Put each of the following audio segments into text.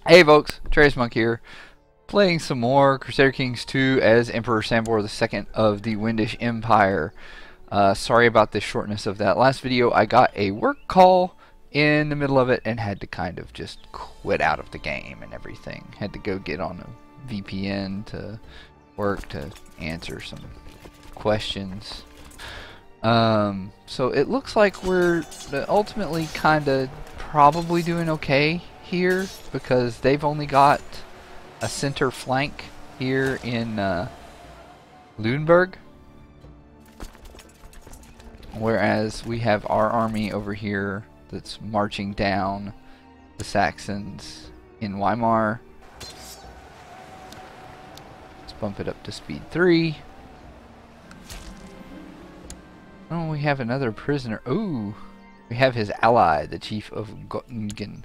Hey folks, Atreusmonk here, playing some more Crusader Kings 2 as Emperor Sambor II of the Wendish Empire. Sorry about the shortness of that last video. I got a work call in the middle of it and had to kind of just quit out of the game and everything. Had to go get on a VPN to work to answer some questions. So it looks like we're ultimately kind of probably doing okay here because they've only got a center flank here in Lüneburg, whereas we have our army over here that's marching down the Saxons in Weimar. Let's bump it up to speed 3. Oh, we have another prisoner. Ooh, we have his ally, the chief of Göttingen.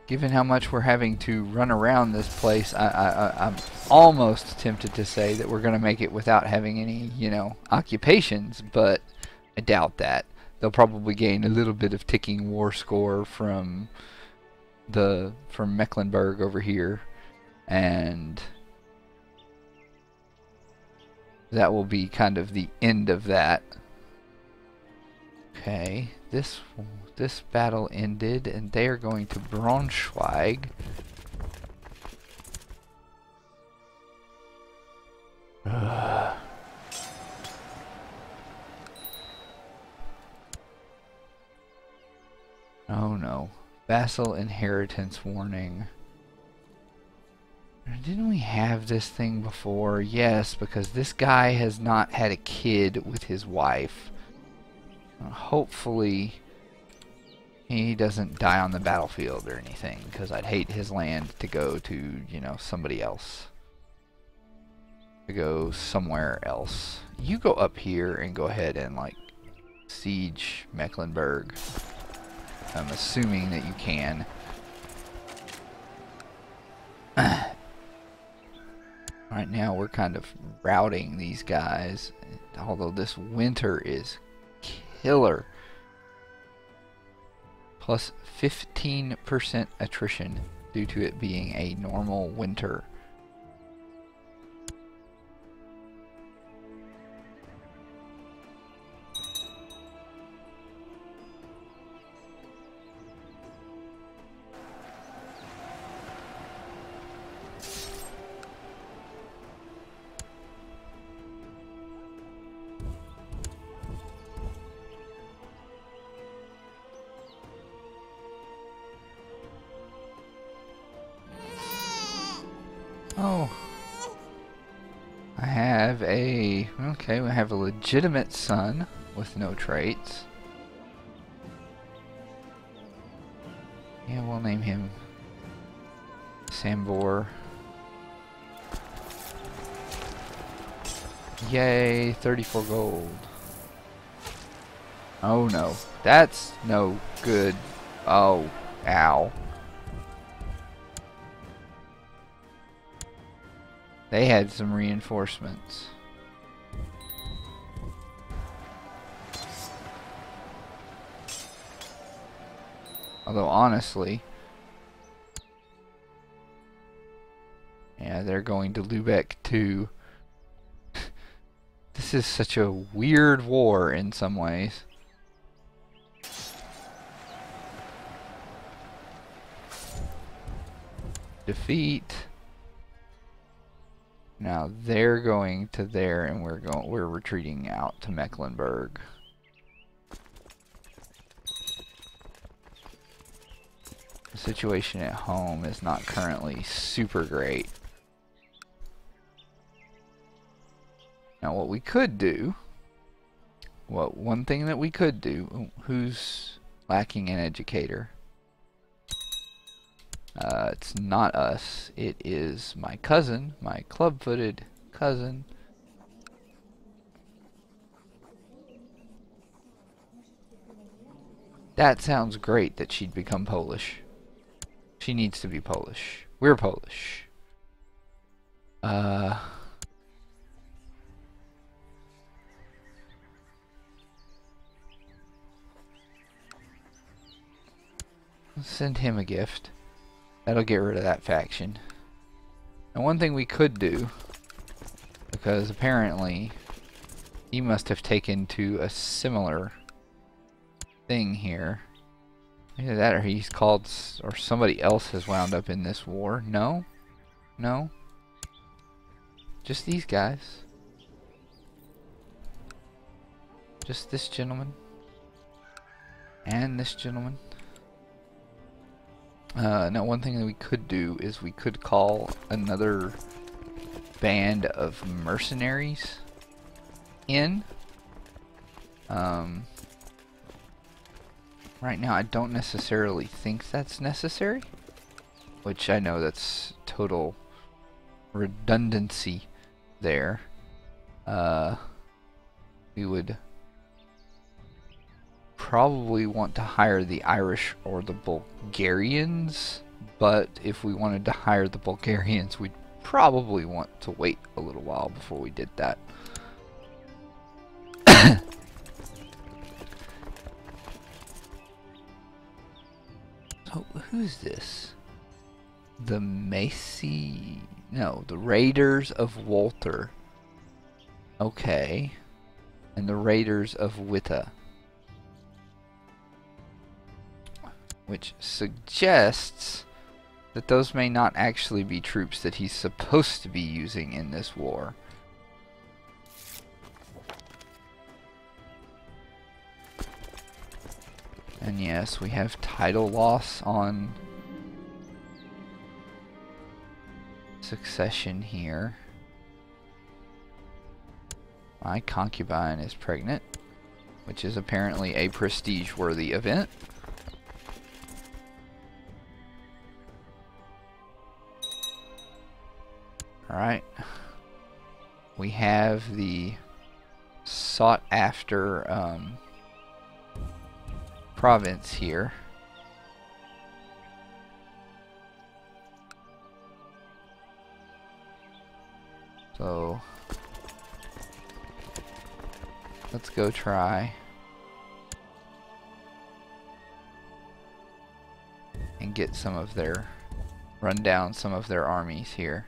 Given how much we're having to run around this place, I'm almost tempted to say that we're going to make it without having any, occupations, but I doubt that. They'll probably gain a little bit of ticking war score from Mecklenburg over here, and that will be kind of the end of that. Okay, this battle ended, and they are going to Braunschweig. Ugh. Oh no. Vassal inheritance warning. Didn't we have this thing before? Yes, because this guy has not had a kid with his wife. Hopefully he doesn't die on the battlefield or anything, because I'd hate his land to go to, somebody else. To go somewhere else. You go up here and go ahead and, siege Mecklenburg. I'm assuming that you can. Right now we're kind of routing these guys, although this winter is killer. Plus 15% attrition due to it being a normal winter. Oh, I have we have a legitimate son with no traits. Yeah, we'll name him Sambor. Yay, 34 gold. Oh no, that's no good. Oh, ow. They had some reinforcements. Although honestly, yeah, they're going to Lübeck too. This is such a weird war in some ways. Defeat. Now they're going to there, and we're retreating out to Mecklenburg. The situation at home is not currently super great. Now what we could do, one thing that we could do, who's lacking an educator? It's not us. It is my cousin, my club-footed cousin. That sounds great that she'd become Polish. She needs to be Polish. We're Polish. Let's send him a gift. That'll get rid of that faction. And one thing we could do, because apparently he must have taken to a similar thing here. Either that or he's called, or somebody else has wound up in this war. No? No? Just these guys. Just this gentleman. And this gentleman. Now one thing that we could do is we could call another band of mercenaries in. Right now I don't necessarily think that's necessary, which I know that's total redundancy there. We would probably want to hire the Irish or the Bulgarians, but if we wanted to hire the Bulgarians, we'd probably want to wait a little while before we did that. So, who's this? The Macy... No, the Raiders of Walter. Okay. And the Raiders of Witta. Which suggests that those may not actually be troops that he's supposed to be using in this war. And yes, we have title loss on succession here. My concubine is pregnant, which is apparently a prestige-worthy event. Alright. We have the sought-after province here. So let's go try and get some of their, run down some of their armies here.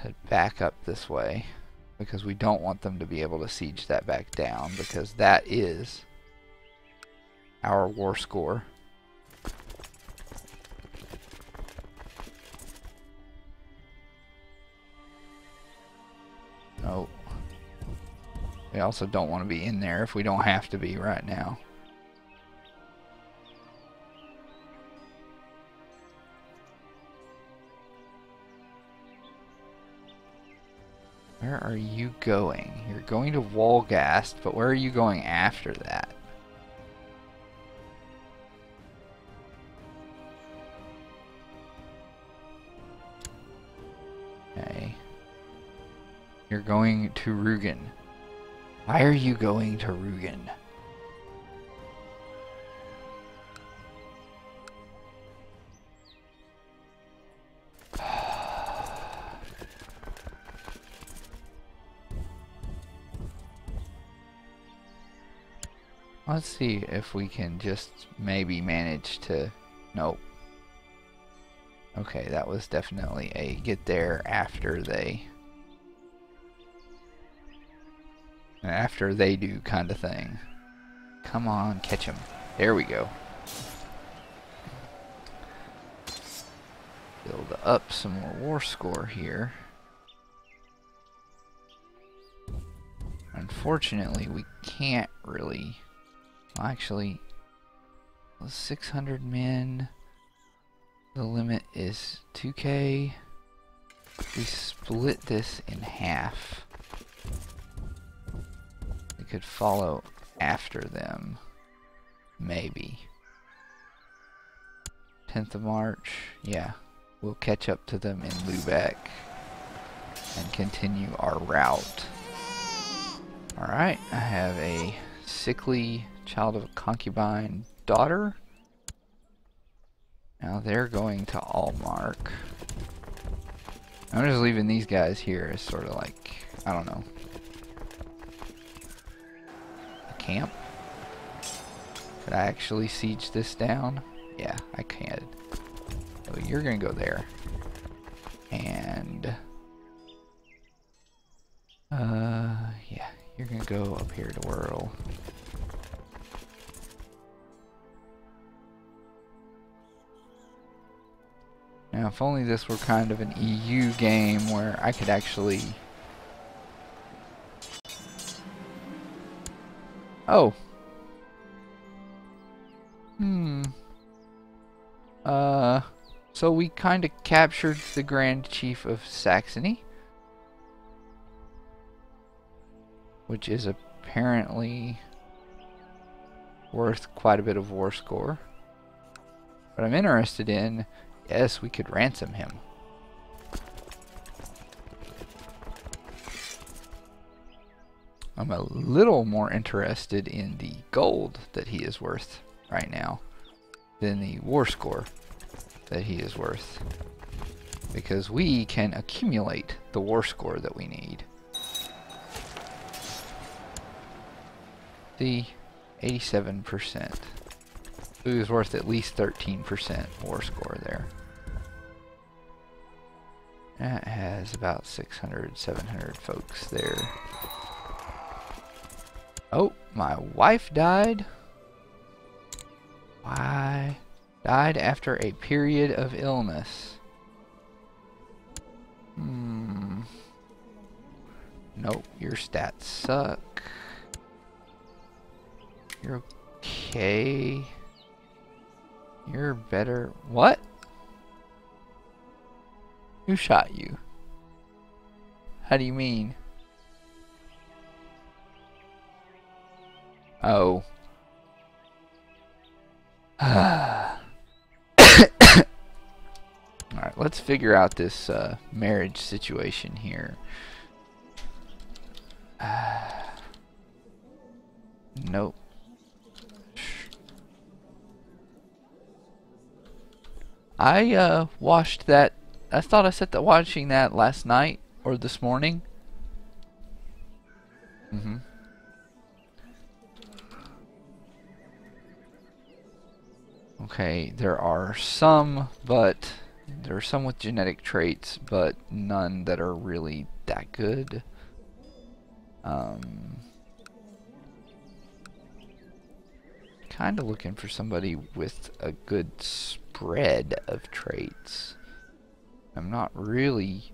To back up this way, because we don't want them to be able to siege that back down, because that is our war score. Oh, we also don't want to be in there if we don't have to be right now. Where are you going? You're going to Wolgast, but where are you going after that? Okay. You're going to Rugen. Why are you going to Rugen? Let's see if we can just maybe manage to... Nope. Okay, that was definitely a get there after they... After they do kind of thing. Come on, catch them. There we go. Build up some more war score here. Unfortunately, we can't really... Well, actually, 600 men. The limit is 2K. We split this in half. We could follow after them. Maybe. 10th of March. Yeah. We'll catch up to them in Lubeck and continue our route. Alright, I have a sickly child of a concubine daughter Now they're going to Allmark. I'm just leaving these guys here as sort of like, I don't know, a camp. Could I actually siege this down? Yeah, I can. So you're gonna go there. And yeah, you're gonna go up here to Whirl. Now, if only this were kind of an EU game where I could actually... Oh. So we kind of captured the Grand Chief of Saxony, which is apparently worth quite a bit of war score. But I'm interested in, yes, we could ransom him. I'm a little more interested in the gold that he is worth right now than the war score that he is worth, because we can accumulate the war score that we need. The 87%. He was worth at least 13% war score there. That has about 600, 700 folks there. Oh, my wife died. Why? Died after a period of illness. Nope, your stats suck. You're okay. You're better. What? Who shot you? How do you mean? Oh. Alright, let's figure out this marriage situation here. Nope. I watched that. I thought I set watching that last night or this morning. Okay, there are some, but there are some with genetic traits, but none that are really that good. Kind of looking for somebody with a good spread of traits. I'm not really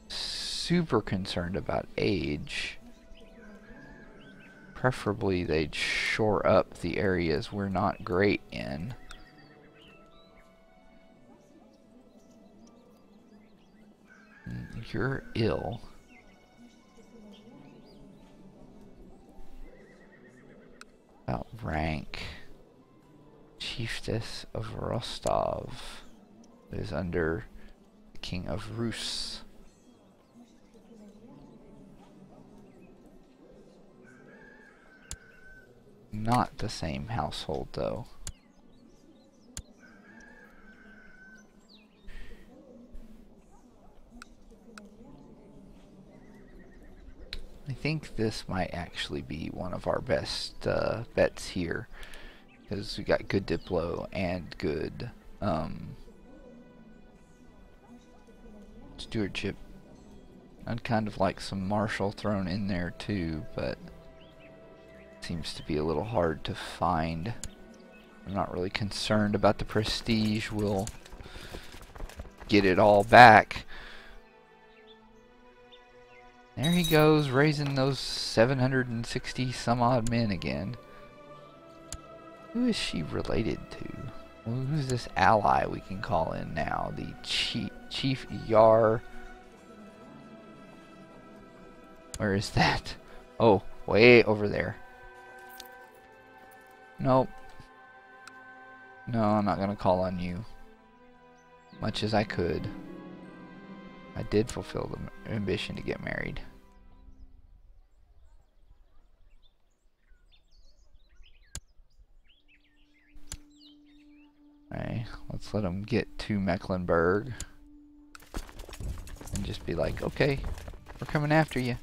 super concerned about age. Preferably they'd shore up the areas we're not great in. You're ill. About rank. Chiefess of Rostov is under the King of Rus. Not the same household though. I think this might actually be one of our best bets here, because we got good Diplo and good stewardship. I'd kind of like some martial thrown in there too, but it seems to be a little hard to find. I'm not really concerned about the prestige. We'll get it all back. There he goes, raising those 760 some odd men again. Who is she related to? Well, who's this ally we can call in now? The Chief Yar. Where is that? Oh, way over there. Nope. No, I'm not gonna call on you. Much as I could. I did fulfill the ambition to get married. Alright, let's let them get to Mecklenburg. And just be like, okay, we're coming after you.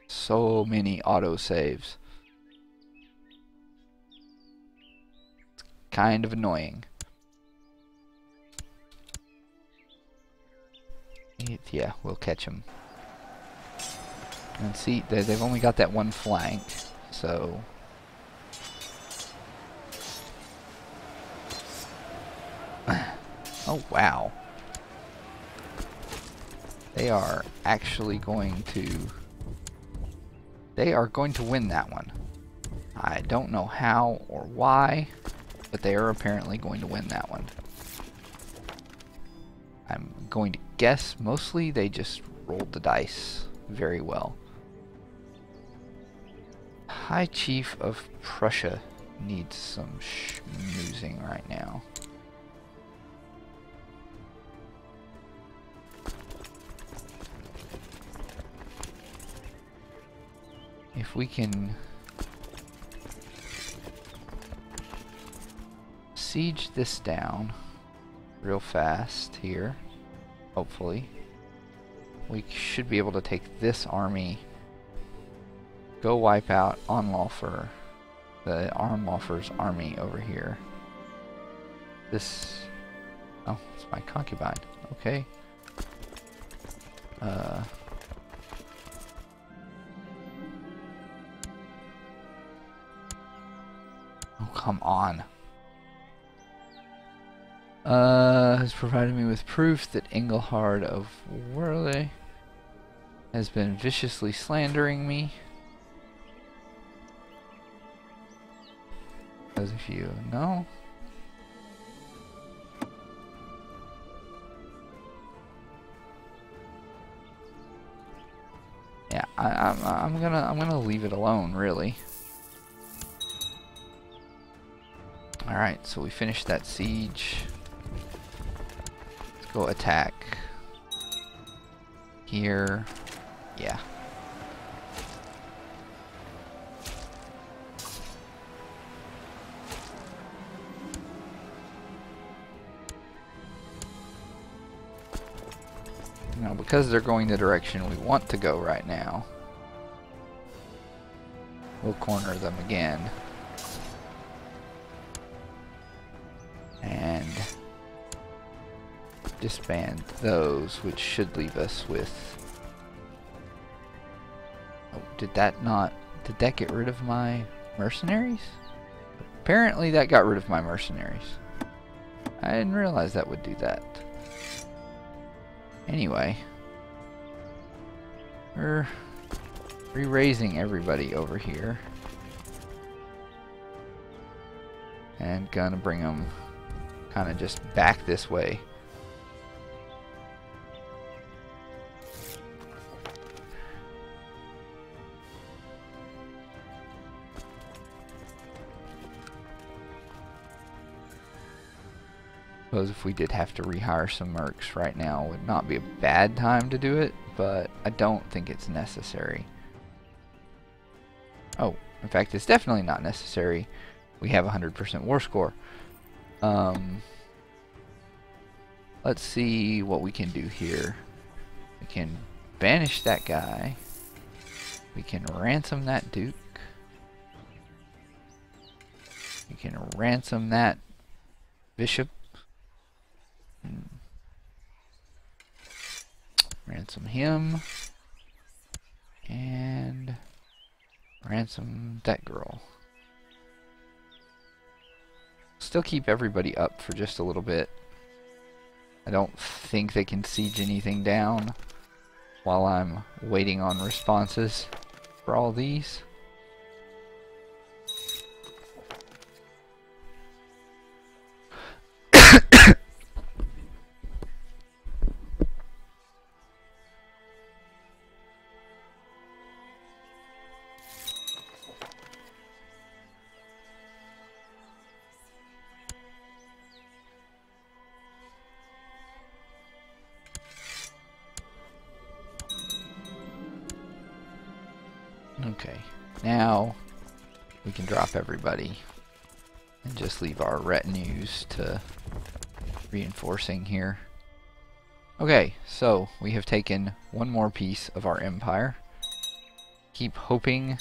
So many autosaves. It's kind of annoying. Yeah, we'll catch them. And see, they've only got that one flank, so... Oh, wow. They are actually going to... They are going to win that one. I don't know how or why, but they are apparently going to win that one. I'm going to guess mostly they just rolled the dice very well. High Chief of Prussia needs some schmoozing right now. If we can siege this down real fast here, hopefully, we should be able to take this army, go wipe out Onlaufer, the Onlaufer's army over here. This, oh, it's my concubine, okay. Oh, come on. Has provided me with proof that Engelhard of Werle has been viciously slandering me. As if you know. Yeah, I'm gonna leave it alone, really. Alright, so we finished that siege. Let's go attack. Here. Yeah. Now, because they're going the direction we want to go right now, we'll corner them again. And disband those, which should leave us with... Oh, did that get rid of my mercenaries? Apparently that got rid of my mercenaries. I didn't realize that would do that. Anyway, we're re-raising everybody over here. And gonna bring them kind of just back this way. Suppose if we did have to rehire some mercs right now, would not be a bad time to do it, but I don't think it's necessary. Oh, in fact, it's definitely not necessary. We have 100% war score. Let's see what we can do here. We can banish that guy. We can ransom that duke. We can ransom that bishop. Ransom him. And ransom that girl. Still keep everybody up for just a little bit. I don't think they can siege anything down while I'm waiting on responses for all these. Okay, now we can drop everybody. And just leave our retinues to reinforcing here. Okay, so we have taken one more piece of our empire. Keep hoping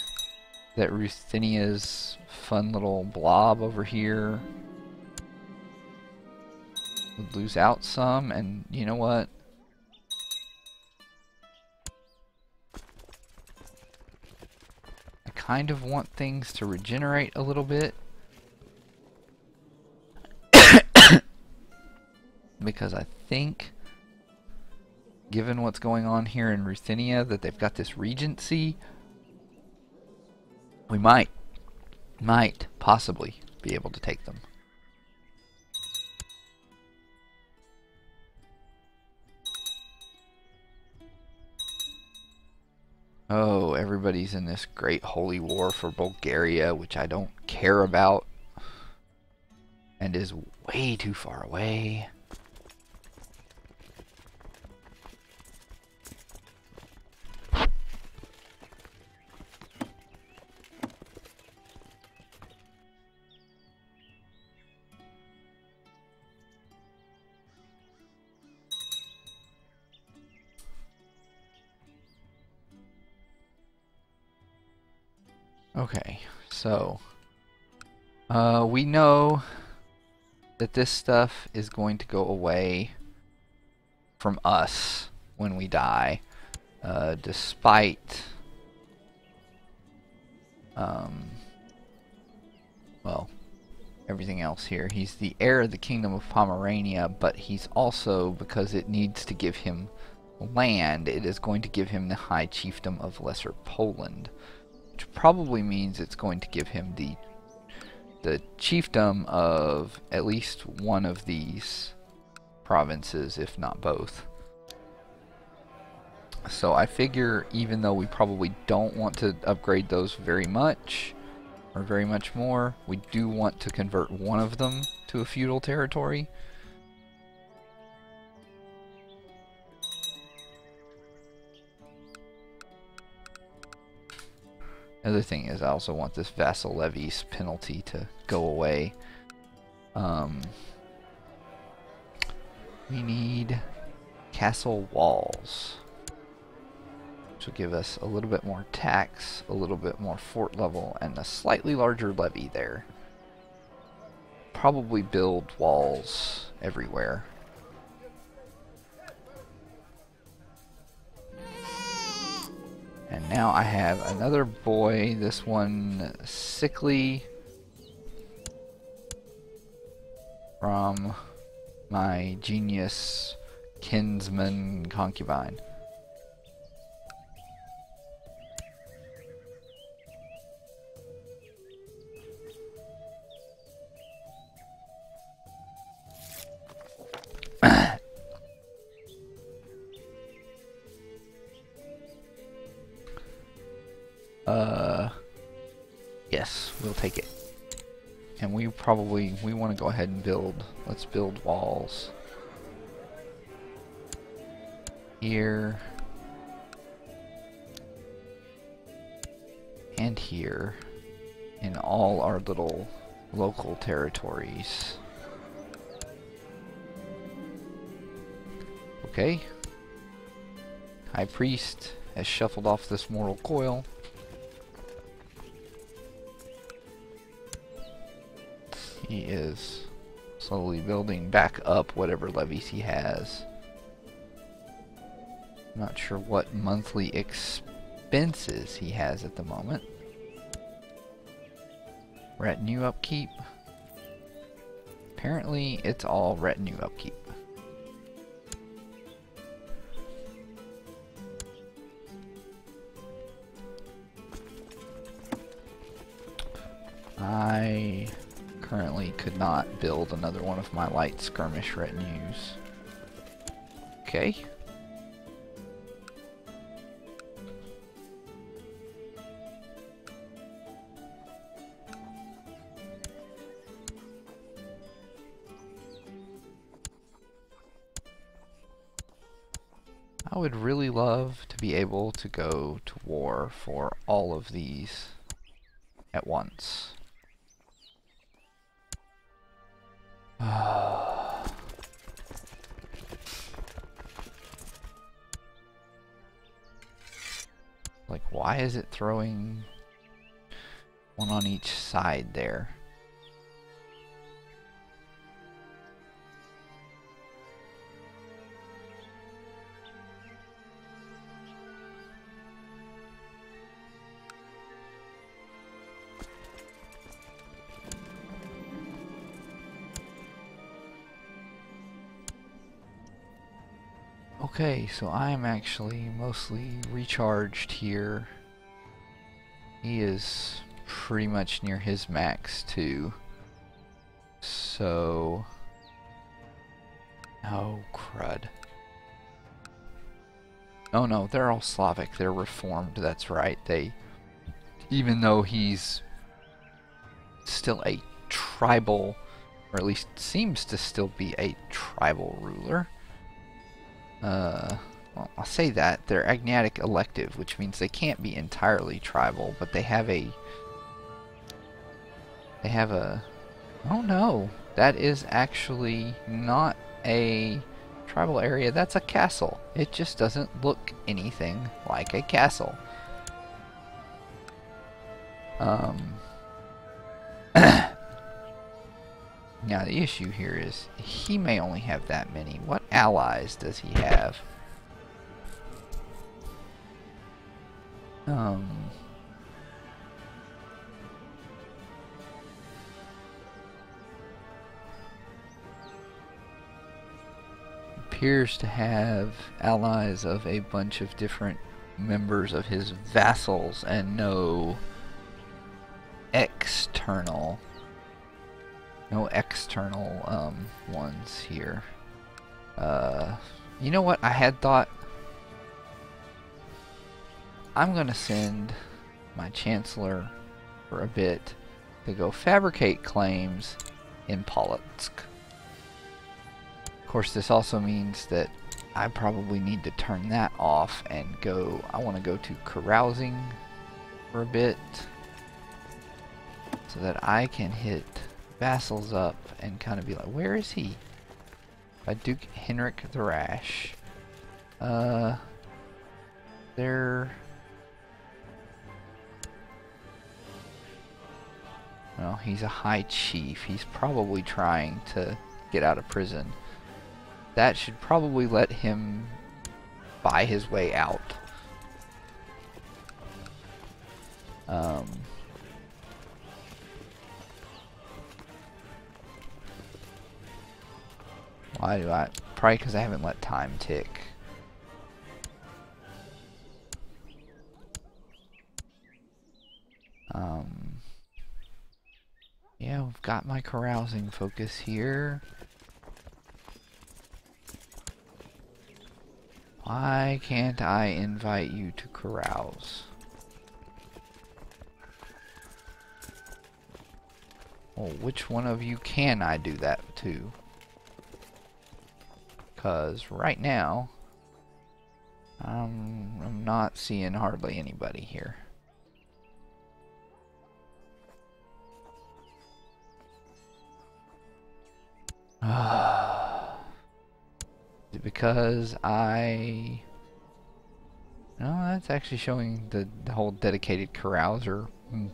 that Ruthenia's fun little blob over here would lose out some, and you know what? I kind of want things to regenerate a little bit. Because I think, given what's going on here in Ruthenia, that they've got this regency, we might possibly be able to take them. Oh, everybody's in this great holy war for Bulgaria, which I don't care about, and is way too far away. Okay, so we know that this stuff is going to go away from us when we die, despite well, everything else here. He's the heir of the Kingdom of Pomerania, but he's also, because it needs to give him land, it is going to give him the High Chiefdom of Lesser Poland. Which probably means it's going to give him the chiefdom of at least one of these provinces, if not both. So I figure, even though we probably don't want to upgrade those very much, or very much more, we do want to convert one of them to a feudal territory. Other thing is, I also want this vassal levies penalty to go away. We need castle walls, which will give us a little bit more tax, a little bit more fort level, and a slightly larger levy there. Probably build walls everywhere. And now I have another boy, this one sickly, from my genius kinsman concubine. Yes, we'll take it. And we want to go ahead and build. Let's build walls. Here. And here. In all our little local territories. Okay. High Priest has shuffled off this mortal coil. He is slowly building back up whatever levies he has. I'm not sure what monthly expenses he has at the moment. Retinue upkeep. Apparently it's all retinue upkeep. I currently could not build another one of my light skirmish retinues. Okay. I would really love to be able to go to war for all of these at once. why is it throwing one on each side there? Okay, so I'm actually mostly recharged here. He is pretty much near his max too. So... oh, crud. Oh no, they're all Slavic. They're Reformed, that's right. They... even though he's still a tribal, or at least seems to still be a tribal ruler. Well, I'll say that. They're agnatic elective, which means they can't be entirely tribal, but they have a... oh no, that is actually not a tribal area, that's a castle. It just doesn't look anything like a castle. Now the issue here is he may only have that many. What allies does he have? Appears to have allies of a bunch of different members of his vassals and no external ones here. You know what? I had thought I'm gonna send my chancellor for a bit to go fabricate claims in Polotsk. Of course, this also means that I probably need to turn that off and go. I want to go to carousing for a bit so that I can hit vassals up and kind of be like, where is he? By Duke Henrik the Rash. There. Well, he's a high chief. He's probably trying to get out of prison. That should probably let him buy his way out. Why do I? Probably because I haven't let time tick. Yeah, we've got my carousing focus here. Why can't I invite you to carouse? Well, which one of you can I do that to? Because right now, I'm not seeing hardly anybody here. Because no, that's actually showing the whole dedicated carouser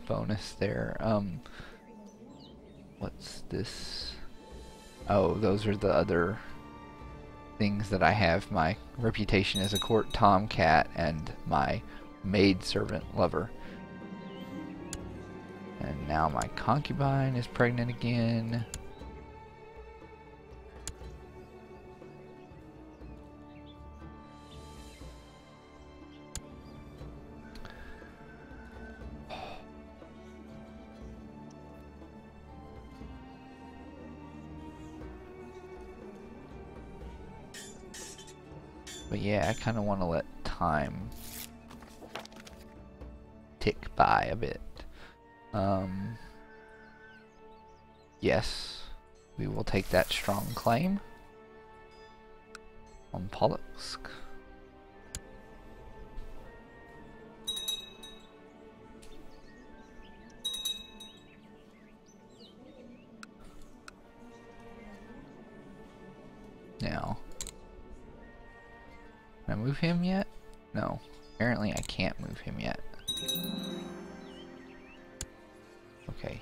bonus there. What's this? Oh, those are the other things that I have. My reputation as a court tomcat and my maidservant lover. And now my concubine is pregnant again. But yeah, I kind of want to let time tick by a bit. Yes, we will take that strong claim on Polotsk. Now, can I move him yet? No. Apparently I can't move him yet. Okay.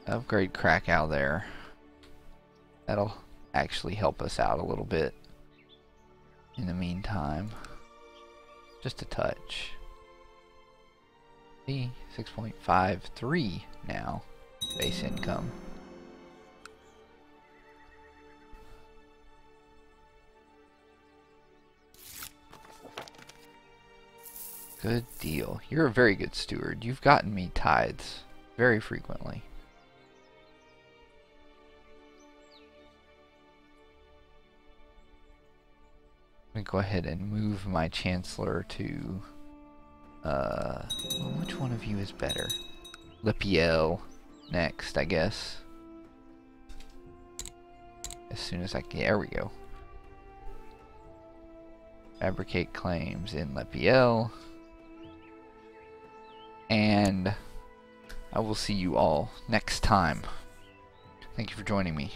Upgrade Krakow there. That'll actually help us out a little bit. In the meantime, just a touch. See, 6.53 now, base income. Good deal. You're a very good steward. You've gotten me tithes very frequently. I'm gonna go ahead and move my chancellor to well, which one of you is better? Lipiel next, I guess. As soon as I can. There we go. Fabricate claims in Lipiel. And I will see you all next time. Thank you for joining me.